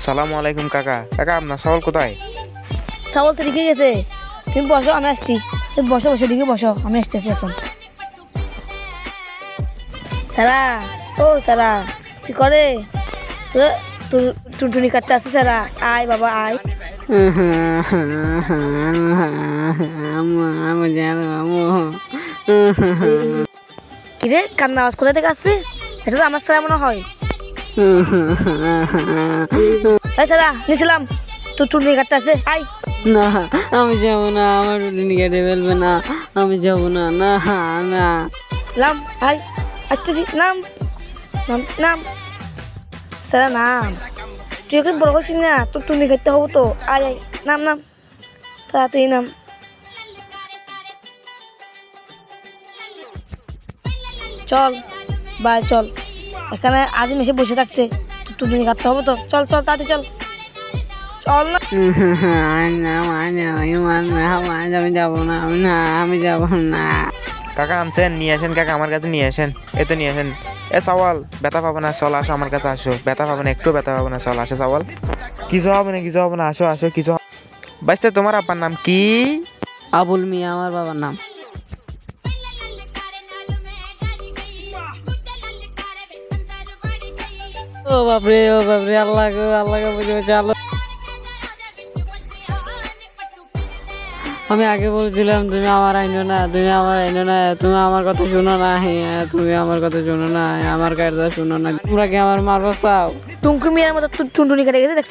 সালামু আলাইকুম কাকা। কাকা আপনার ছাগল কোথায়? ছাগল তো রেখে গেছে, তুমি বসো, আমি আসছি। তুমি বসো, বসে দিকে বসো, আমি আসতেছি এখন। সারা, ও সারা, কি করে? তোর টুনটুনি কাটতে আসছে সারা, আয় বাবা আয়। কিরে কান্না আওয়াজ কোথা থেকে আসছে? এটা তো আমার সারা মনে হয়। এই সারা, নিয়েছিলাম তোর টুনটুনি কাটতে আসছে, আয়। না আমি যাবো না, আমার টুনটুনি কেটে ফেলবে না, আমি যাবো না। না না নাম, আয়, আসতেছি, নাম নাম নাম। সারা নাম, তুই এখন বড় হচ্ছিস না, তোর টুনটুনি কাটতে হবো তো, আয় আয়, নাম নাম, তাড়াতাড়ি নাম। চল বাই, চল, এখানে আজিম এসে বসে থাকছে, তোর টুনটুনি কাটতে হবে তো, চল চল তাড়াতাড়ি চল, চল না। আমি যাবো না, আমি যাবো না। কাকা আনছেন, নিয়ে আসেন কাকা, আমার কাছে নিয়ে আসেন। এ তো নিয়ে আসেন। এ সাওয়াল, ব্যথা পাবে না, চল আসো আমার কাছে, আসো, ব্যথা পাবে না, একটু ব্যথা পাবে না, চল আসো সাওয়াল। কিছু হবে না, কিছু হবে না, আসো আসো, কিছু বাঁচতে। তোমার আব্বার নাম কি? আবুল মিয়া আমার বাবার নাম। ও বাপরে, ও বাপরে, আল্লাহ গো, আল্লাহ গো, বুঝে চালো। আমি আগে বলছিলাম তুমি আমার আইনো না, তুমি আমার আইনো না, তুমি আমার কথা শুনো না, হ্যাঁ তুমি আমার কথা শুনো না, আমার কায়দা শুনো না, তোমরা কি আমার মারবো চাও? টুঙ্কু মিয়ার মতো টুনটুনি কেটে গেছে।